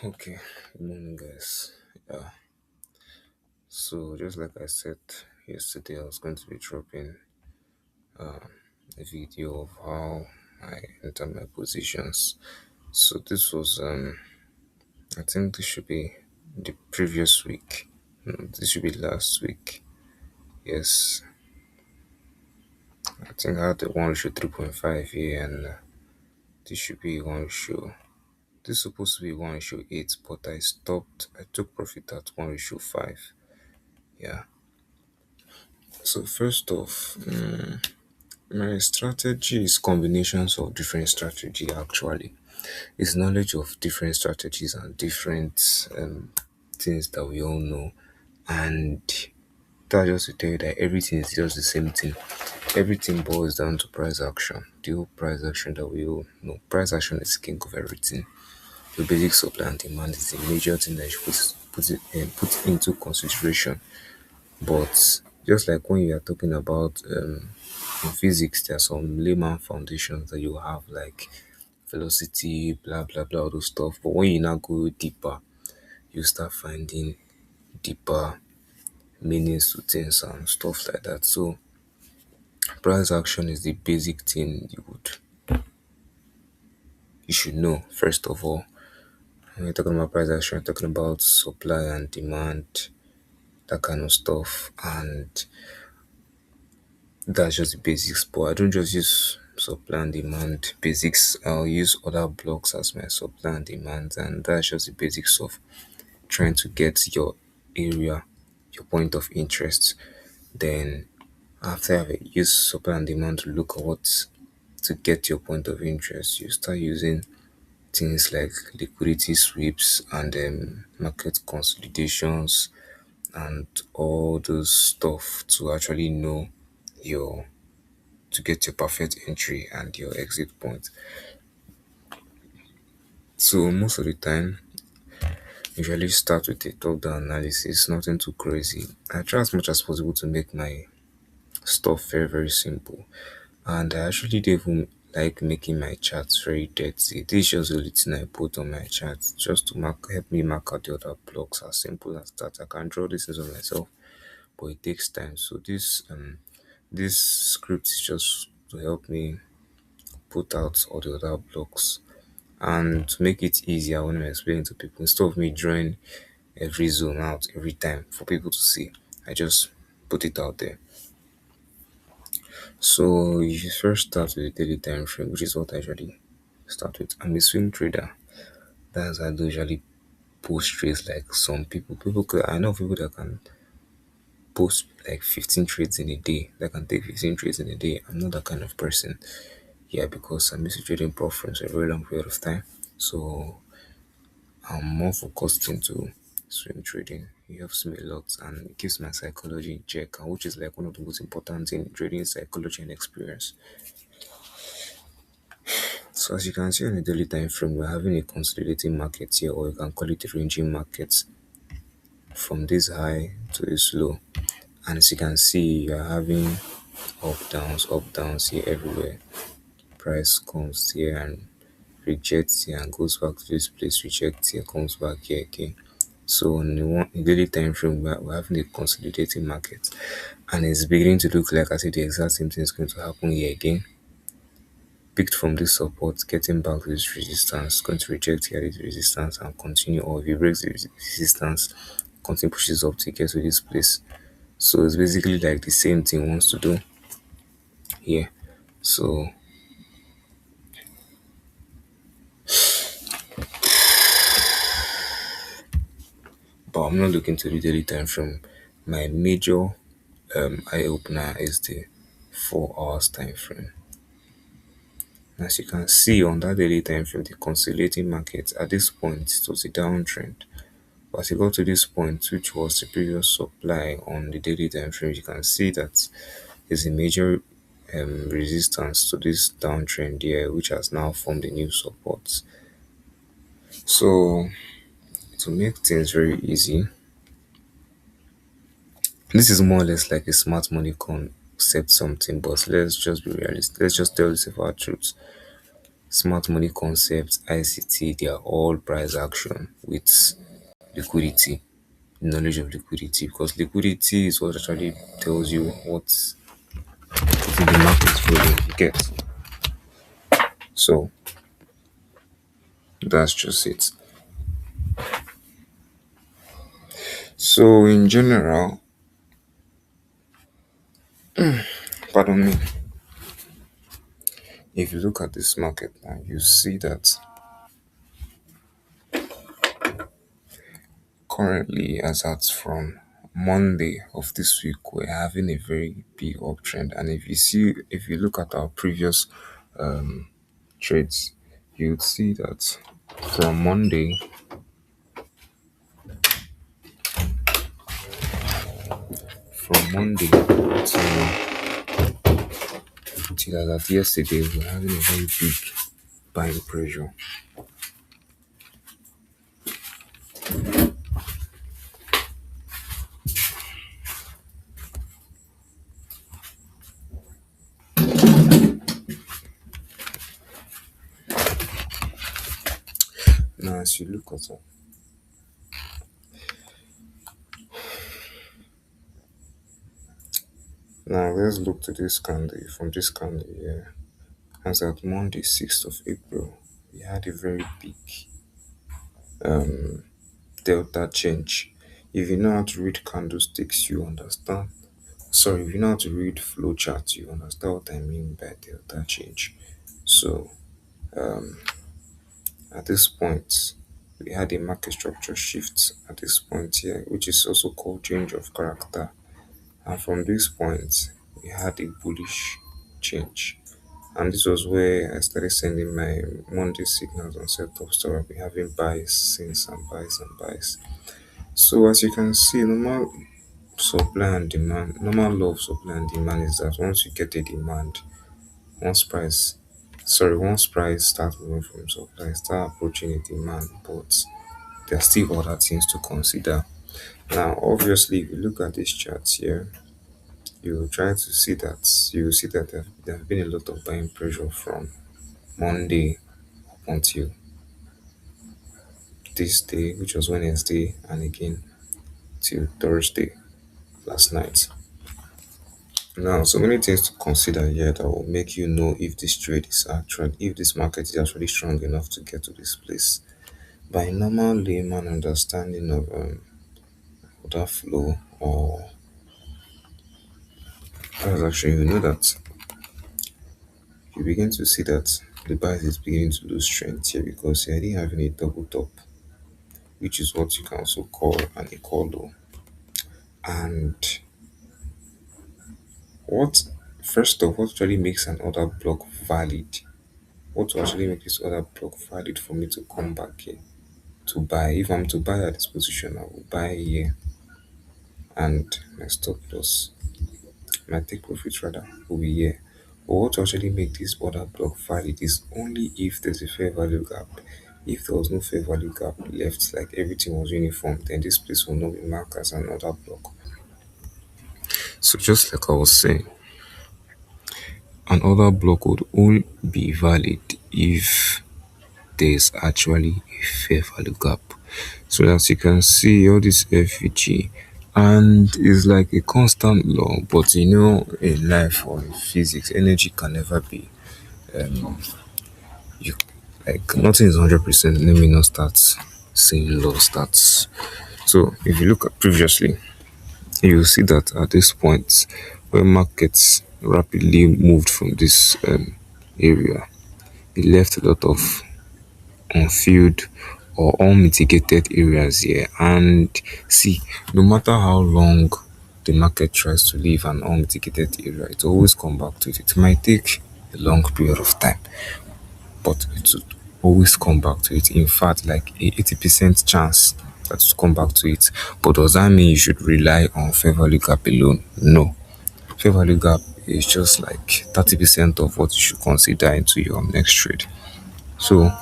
Okay, good morning, guys. Yeah, so just like I said yesterday, I was going to be dropping a video of how I enter my positions. So this was, I think this should be the previous week. No, this should be last week. Yes, I think I had the one ratio 3.5 here, and this should be one ratio. This is supposed to be one ratio 8, but I stopped. I took profit at one ratio 5. Yeah. So first off, my strategy is combinations of different strategy actually. It's knowledge of different strategies and different things that we all know. And that just to tell you that everything is just the same thing. Everything boils down to price action. The whole price action that we all know. Price action is the king of everything. The basic supply and demand is the major thing that you should put into consideration. But just like when you are talking about in physics, there are some layman foundations that you have like velocity, blah blah blah, all those stuff. But when you now go deeper, you start finding deeper meanings to things and stuff like that. So price action is the basic thing you should know first of all. When you're talking about price action, you're talking about supply and demand, that kind of stuff. And that's just the basics, but I don't just use supply and demand basics. I'll use other blocks as my supply and demand, and that's just the basics of trying to get your area, your point of interest. Then after I've used supply and demand to look at what to get your point of interest, you start using things like liquidity sweeps and market consolidations and all those stuff to actually know your to get your perfect entry and your exit point. So most of the time, usually start with a top-down analysis, nothing too crazy. I try as much as possible to make my stuff very very simple, and I actually don't even like making my charts very dirty. This is just the only thing I put on my charts just to help me mark out the other blocks. As simple as that. I can draw this on myself, but it takes time. So this script is just to help me put out all the other blocks. And to make it easier when I'm explaining to people, instead of me drawing every zone out every time for people to see, I just put it out there. So you first start with the daily time frame, which is what I usually start with. I'm a swing trader. That's I don't usually post trades like some people. I know people that can post like 15 trades in a day. That can take 15 trades in a day. I'm not that kind of person. Yeah, because I'm used to trading profits for a very long period of time. So I'm more focused into swing trading. It helps me a lot and it keeps my psychology in check, and which is like one of the most important things in trading psychology and experience. So as you can see on the daily time frame, we're having a consolidating market here, or you can call it a ranging market from this high to this low. And as you can see, you're having up downs here everywhere. Price comes here and rejects here and goes back to this place, rejects here, comes back here again. So on the daily time frame, we're having a consolidating market, and it's beginning to look like as if the exact same thing is going to happen here again. Picked from this support, getting back to this resistance, going to reject here this resistance and continue, or if it breaks the resistance, continue pushes up to get to this place. So it's basically like the same thing wants to do here. So but I'm not looking to the daily time frame. My major eye opener is the 4 hours time frame. As you can see on that daily time frame, the consolidating market at this point it was a downtrend. But as you got to this point, which was the previous supply on the daily time frame, you can see that there's a major resistance to this downtrend here, which has now formed a new support. So to make things very easy, this is more or less like a smart money concept something, but let's just be realistic. Let's just tell this about truth. smart money concepts, ICT, they are all price action with liquidity, knowledge of liquidity, because liquidity is what actually tells you what's in the market volume you get. So that's just it. So in general, pardon me, if you look at this market now, you see that currently, as at from Monday of this week, we're having a very big uptrend. And if you look at our previous trades, you'd see that from Monday till as at yesterday, we're having a very big buying pressure. Now, as you look at it, now let's look to this candle. From this candle here, as at Monday, 6th of April, we had a very big delta change. If you know how to read candlesticks, you understand. Sorry, if you know how to read flow charts, you understand what I mean by delta change. So at this point, we had a market structure shift at this point here, which is also called change of character. And from this point, we had a bullish change. And this was where I started sending my Monday signals on setup. So I've been having buys since, and buys and buys. So as you can see, normal law of supply and demand is that once you get a demand, once price once price starts moving from supply, start approaching a demand, but there are still other things to consider. Now, obviously, if you look at these charts here, you will see that there have been a lot of buying pressure from Monday up until this day, which was Wednesday, and again till Thursday last night. Now, so many things to consider here that will make you know if this market is actually strong enough to get to this place. By normal layman understanding of order flow or transaction, you know that you begin to see that the price is beginning to lose strength here because you're already having a double top, which is what you can also call an equal low. And what what actually makes an order block valid? What will actually make this order block valid for me to come back here to buy? If I'm to buy at this position, I will buy here, and my stop loss, my take profit rather, will be here. But what will actually make this order block valid is only if there's a fair value gap. If there was no fair value gap left, like everything was uniform, then this place will not be marked as an order block. So just like I was saying, an order block would only be valid if there's actually a fair value gap. So as you can see, all this FVG, and it's like a constant law, but you know, in life or in physics, energy can never be you like nothing is 100%. Let me not start saying law stats. So if you look at previously, you see that at this point when markets rapidly moved from this area, it left a lot of unfilled or unmitigated areas here. And see, no matter how long the market tries to leave an unmitigated area, it always come back to it. It might take a long period of time, but it would always come back to it. In fact, like a 80% chance that it will come back to it. But does that mean you should rely on fair value gap alone? No. Fair value gap is just like 30% of what you should consider into your next trade. So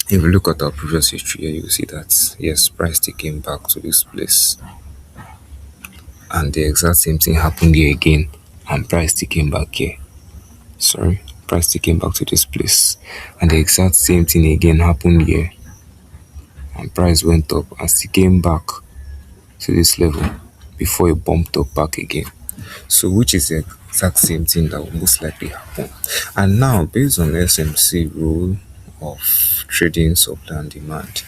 if you look at our previous history here, you see that yes, price they came back to this place, and the exact same thing happened here again, and price they came back here. Sorry. price still came back to this place, and the exact same thing again happened here, and price went up and still came back to this level before it bumped up back again. So which is the exact same thing that will most likely happen. And now, based on SMC rule of trading supply and demand,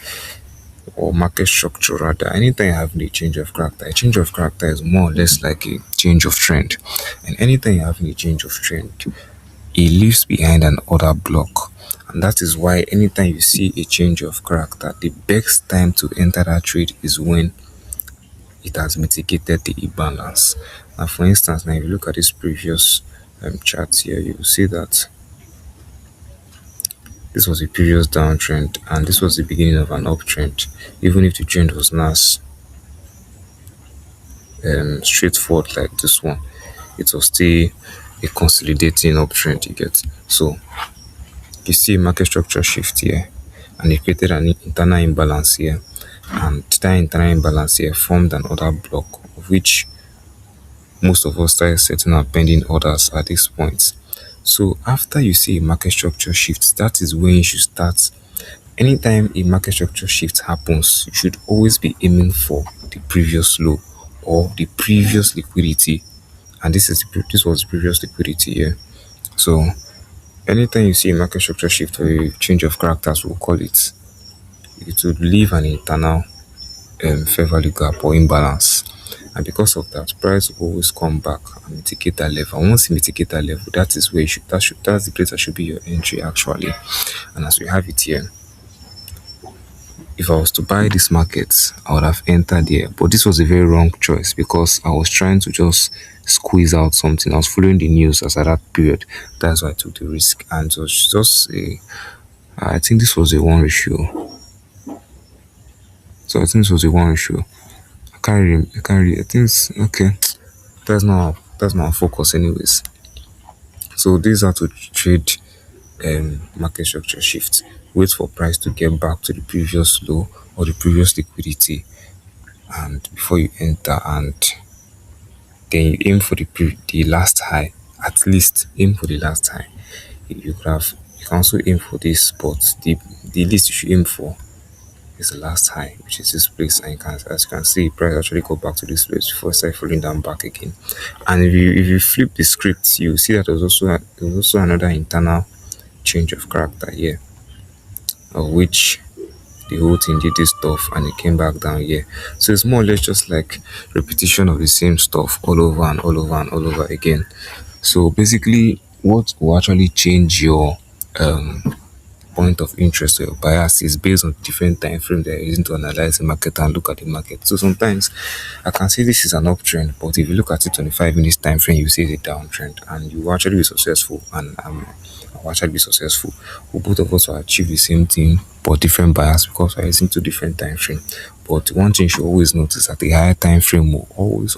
or market structure rather, anytime you're having a change of character is more or less like a change of trend. And anytime you're having a change of trend, it leaves behind an order block. And that is why anytime you see a change of character, the best time to enter that trade is when it has mitigated the imbalance. Now, for instance, now if you look at this previous chart here, you will see that this was a previous downtrend and this was the beginning of an uptrend. Even if the trend was not straightforward like this one, it was still a consolidating uptrend. You get, so you see a market structure shift here, and it created an internal imbalance here, and that internal imbalance here formed an order block, of which most of us started setting our pending orders at this point. So after you see a market structure shift, that is when you should start. Anytime a market structure shift happens, you should always be aiming for the previous low or the previous liquidity. And this was the previous liquidity here. So anytime you see a market structure shift or a change of characters, we'll call it, it would leave an internal fair value gap or imbalance. And because of that, price will always come back and mitigate that level. And once you mitigate that level, that is where you should, that's the place that should be your entry actually. And as we have it here, if I was to buy this market, I would have entered here. But this was a very wrong choice because I was trying to just squeeze out something. I was following the news as at that period. That's why I took the risk. And it was just I think this was a one ratio. So I think this was a one ratio. I can't really, I think it's okay. That's not our focus anyways. So these are to trade market structure shift. Wait for price to get back to the previous low or the previous liquidity, and before you enter, and then you aim for the last high. At least aim for the last high. You can also aim for this, but the least you should aim for is the last high, which is this place. And as you can see, price actually go back to this place before start falling down back again. And if you flip the script, you see that there was also another internal change of character here, of which the whole thing did this stuff and it came back down here. So it's more or less just like repetition of the same stuff all over and all over and all over again. So basically, what will actually change your point of interest or your bias is based on different time frame that you're using to analyze the market and look at the market. So sometimes I can say this is an uptrend, but if you look at it 25 minutes time frame, you see it's a downtrend, and you will actually be successful, and I will actually be successful. We both of us will achieve the same thing but different bias because we're using two different time frame. But one thing you should always notice that the higher time frame will always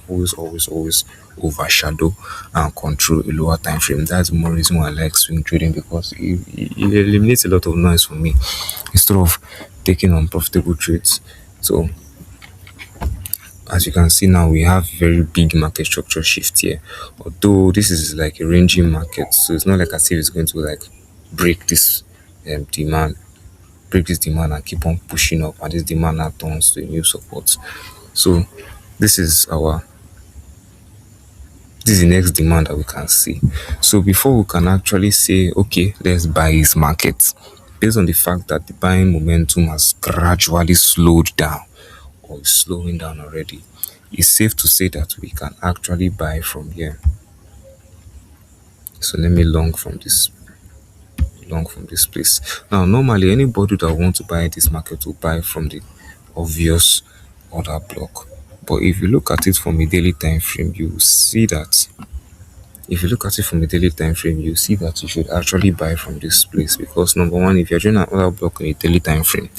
overshadow and control a lower time frame. That's the more reason why I like swing trading, because it eliminates a lot of noise for me instead of taking unprofitable trades. So as you can see now, we have very big market structure shift here. Although this is like a ranging market, so it's not like as if it's going to like break this demand, and keep on pushing up, and this demand now turns to a new support. So this is our this is the next demand that we can see. So before we can actually say, okay, let's buy this market, based on the fact that the buying momentum has gradually slowed down or is slowing down already, it's safe to say that we can actually buy from here. So let me long from this place. Now normally anybody that wants to buy this market will buy from the obvious order block. But if you look at it from a daily time frame, you will see that you see that you should actually buy from this place, because number one, if you're doing an order block in a daily time frame,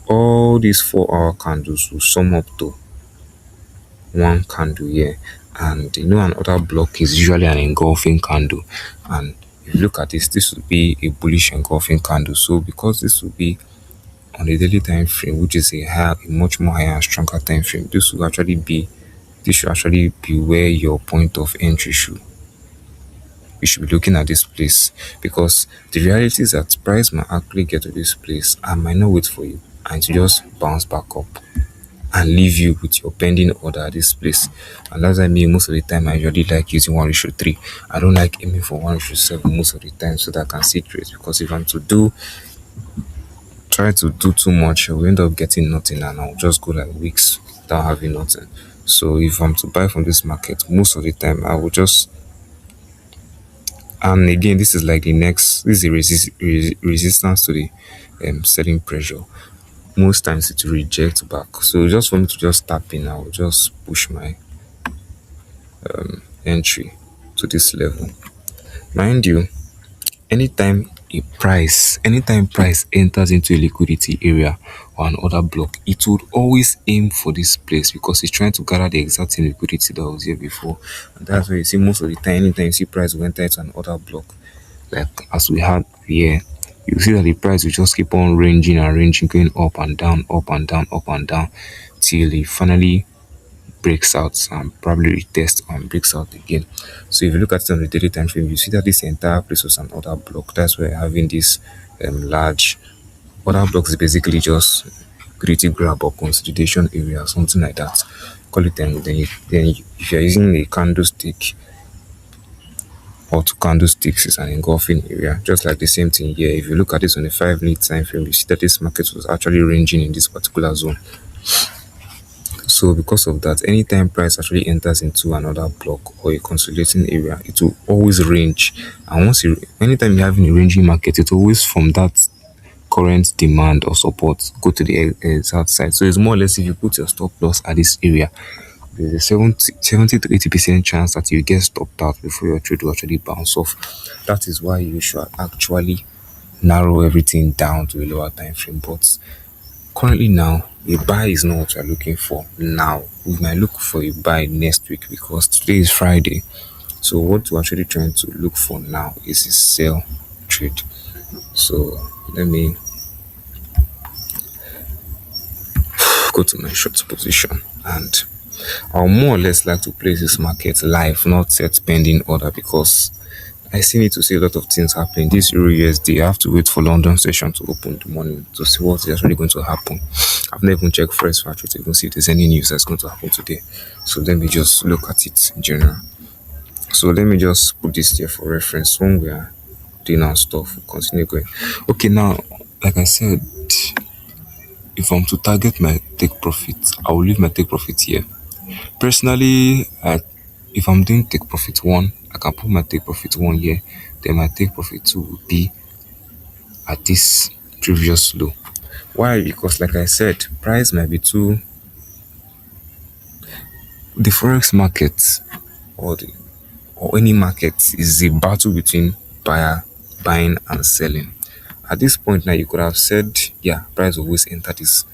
all these 4-hour candles will sum up to one candle here. And you know, an order block is usually an engulfing candle, and if you look at this will be a bullish engulfing candle. So because this will be on a daily time frame, which is a much more higher and stronger time frame, this should actually be where your point of entry should you should be looking at this place, because the reality is that price might actually get to this place and might not wait for you and to just bounce back up and leave you with your pending order at this place. And that's why me most of the time I usually like using 1:3. I don't like aiming for 1:7 most of the time so that I can see trades, because if I'm to do try to do too much, we end up getting nothing and I'll just go like weeks without having nothing. So if I'm to buy from this market, most of the time I will just, and again this is like the next, this is a resistance to the selling pressure. Most times it will reject back. So just for me to just tap in, I will just push my entry to this level. Mind you, anytime price enters into a liquidity area or another block, it would always aim for this place because it's trying to gather the exact same liquidity that was here before. And that's why you see most of the time, anytime you see price will enter into another block, like as we had here, you see that the price will just keep on ranging and ranging, going up and down, up and down, up and down, till it finally breaks out and probably retest and breaks out again. So if you look at it on the daily time frame, you see that this entire place was an order block. That's why having this large order blocks is basically just creative grab or consolidation area, something like that. Call it, and if you're using a candlestick or two candlesticks, is an engulfing area, just like the same thing here. If you look at this on a 5 minute time frame, you see that this market was actually ranging in this particular zone. So because of that, anytime price actually enters into another block or a consolidating area, it will always range. And anytime you're having a ranging market, it always from that current demand or support go to the exact side. So it's more or less, if you put your stop loss at this area, there's a 70 to 80% chance that you get stopped out before your trade will actually bounce off. That is why you should actually narrow everything down to a lower time frame. But currently now, a buy is not what you're looking for now. We might look for a buy next week because today is Friday. So what we're actually trying to look for now is a sell trade. So let me go to my short position, and I'll more or less like to place this market live, not set pending order, because I still need to see a lot of things happening. This Euro USD, I have to wait for London session to open the morning to see what is actually going to happen. I've not even checked Fresh Factory to even see if there's any news that's going to happen today. So let me just look at it in general. So let me just put this there for reference. When we are doing our stuff, we'll continue going. Okay, now, like I said, if I'm to target my take profit, I will leave my take profit here. Personally, if I'm doing take profit one, I can put my take profit one here. Then my take profit two will be at this previous low. Why? Because like I said, price might be too. The forex market or the or any market is a battle between buying and selling. At this point now, you could have said, yeah, price always enter this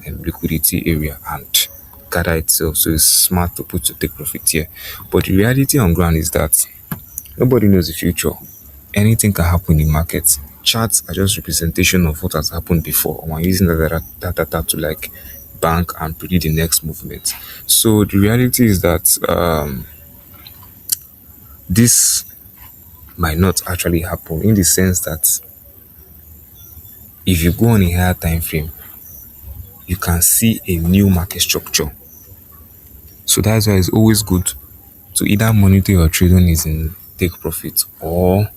liquidity area and gather itself. So it's smart to put your take profit here. But the reality on ground is that nobody knows the future. Anything can happen in markets. Charts are just representation of what has happened before. And we're using that data to like bank and predict the next movement. So the reality is that this might not actually happen, in the sense that if you go on a higher time frame, you can see a new market structure. So that's why it's always good to either monitor your trading is in take profit, or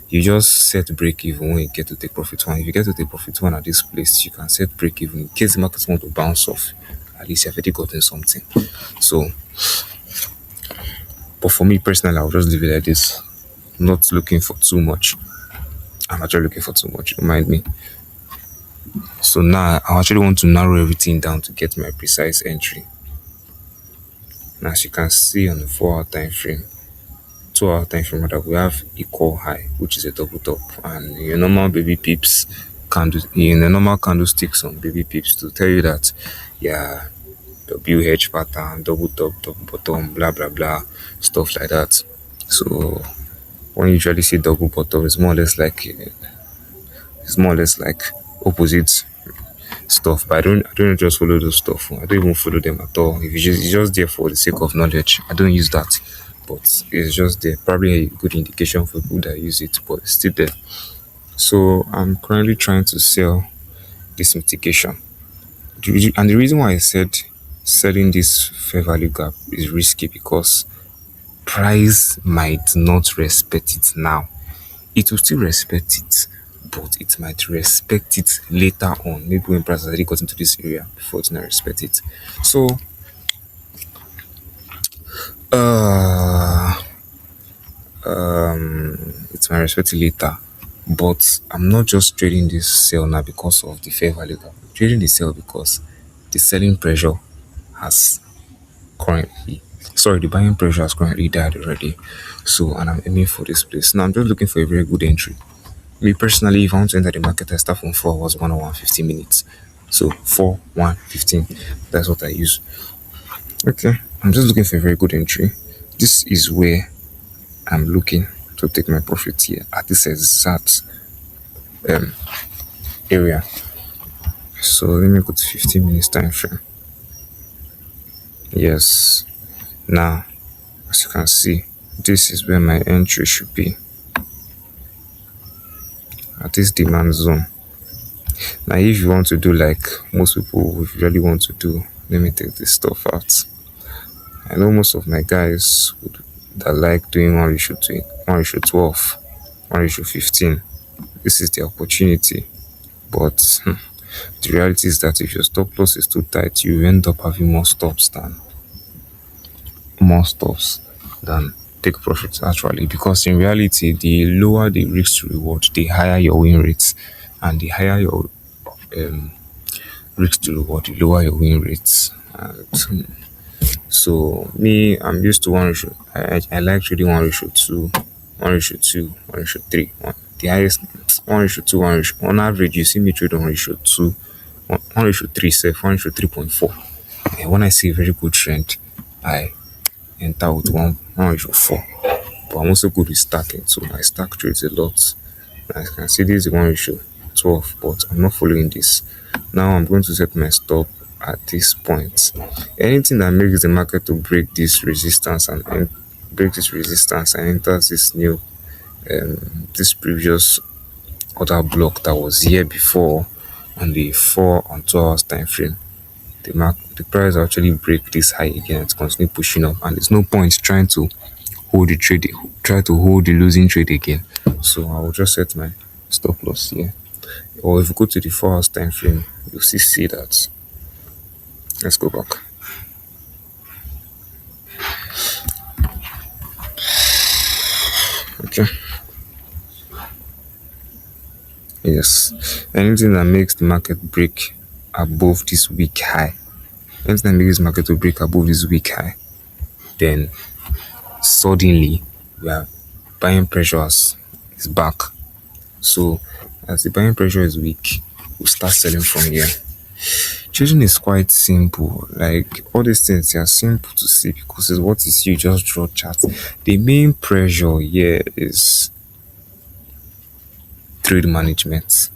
you just set break even when you get to take profit one. If you get to take profit one at this place, you can set break even in case the market want to bounce off. At least you've already gotten something. So, but for me personally, I'll just leave it like this. Not looking for too much. I'm actually looking for too much. Don't mind me. So now I actually want to narrow everything down to get my precise entry. Now, as you can see on the 4 hour time frame, 2 hour time frame rather, we have equal high, which is a double top, and your normal baby pips candle in the normal candlesticks on baby pips to tell you that, yeah, WH pattern, double top, double bottom, blah blah blah, stuff like that. So when you usually see double bottom, it's more or less like opposite stuff. But I don't just follow those stuff. I don't even follow them at all. If it's just there for the sake of knowledge, I don't use that. but it's just there. Probably a good indication for people that use it, but it's still there. So I'm currently trying to sell this mitigation. And the reason why I said selling this fair value gap is risky because price might not respect it now. It will still respect it, but it might respect it later on. Maybe when price has already got into this area before it's not respect it. So uh it might respect it later. But I'm not just trading this sell now because of the fair value gap. I'm trading the sell because the selling pressure has currently the buying pressure has currently died already. So and I'm aiming for this place. Now I'm just looking for a very good entry. Me personally, if I want to enter the market, I start from 4 hours, 1 hour and 15 minutes. So 4, 1, 15. That's what I use. Okay. I'm just looking for a very good entry. This is where I'm looking to take my profit here at this exact um area. So let me go to 15 minutes time frame. Yes. Now, as you can see, this is where my entry should be at this demand zone. Now, if you want to do like most people would really want to do, let me take this stuff out. I know most of my guys that like doing 1 ratio to 1 ratio 12, 1 ratio 15. This is the opportunity. But the reality is that if your stop loss is too tight, you end up having more stops than take profits actually, because in reality the lower the risk to reward, the higher your win rates, and the higher your um, risk to reward, the lower your win rates. And so me, I'm used to 1 ratio. I like trading 1 ratio 2, 1 ratio 2, 1 ratio 3. The highest 1 ratio 2, 1 ratio, on average you see me trade 1 ratio 2, 1 ratio 3, say 1 ratio 3.4. And when I see a very good trend, I enter with 1 ratio 4. But I'm also good with stacking, so I stack trades a lot. As you can see, this is 1 ratio 12, but I'm not following this. Now I'm going to set my stop at this point. Anything that makes the market to break this resistance and enters this new this previous other block that was here before on the 4 and 2 hours time frame, the price will actually break this high again and continue pushing up, and there's no point trying to try to hold the losing trade again. So I will just set my stop loss here. Or if you go to the 4 hours time frame, you'll see that. Let's go back. Okay. Yes. Anything that makes the market break above this week high, anything that makes this market to break above this week high, then suddenly we are buying pressure is back. So as the buying pressure is weak, we'll start selling from here. Trading is quite simple. Like all these things, they are simple to see because it's what is you just draw charts. The main pressure here is trade management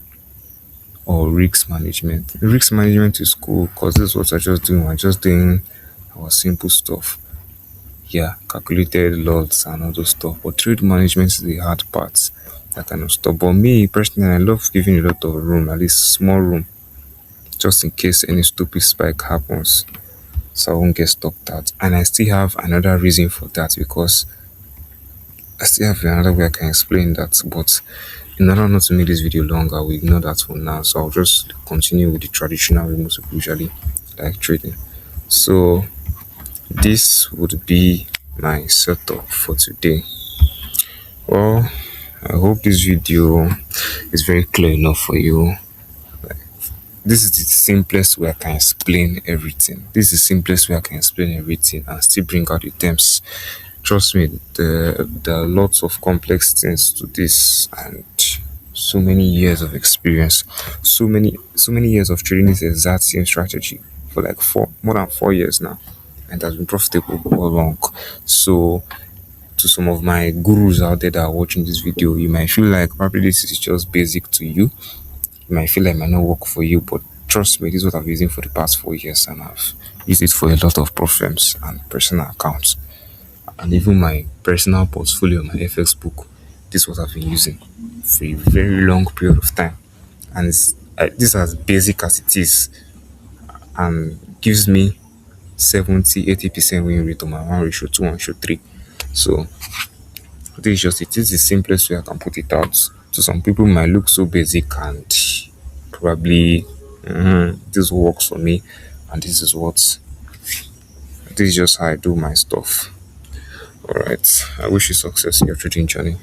or risk management. Risk management is cool because this is what I just doing. We're just doing our simple stuff. Yeah, calculated lots and all those stuff. But trade management is the hard part, that kind of stuff. But me personally, I love giving a lot of room, at least small room, just in case any stupid spike happens, so I won't get stopped out. And I still have another reason for that, because I still have another way I can explain that. But in order not to make this video longer, we ignore that for now. So I'll just continue with the traditional way most people usually like trading. So this would be my setup for today. Well, I hope this video is very clear enough for you. This is the simplest way I can explain everything. This is the simplest way I can explain everything and still bring out the terms. Trust me, there are lots of complex things to this, and so many years of experience, so many years of trading this exact same strategy for like more than 4 years now, and has been profitable all along. So to some of my gurus out there that are watching this video, you might feel like probably this is just basic to you. You might feel like it might not work for you, but trust me, this is what I've been using for the past 4 years, and I've used it for a lot of pro firms and personal accounts. and even my personal portfolio, my FX book. This is what I've been using for a very long period of time, and this as basic as it is, and gives me 70-80% win rate on my 1:2, 1:3. So this is just it. This is the simplest way I can put it out. To some people, it might look so basic and probably this works for me, and this is just how I do my stuff. All right. I wish you success in your trading journey.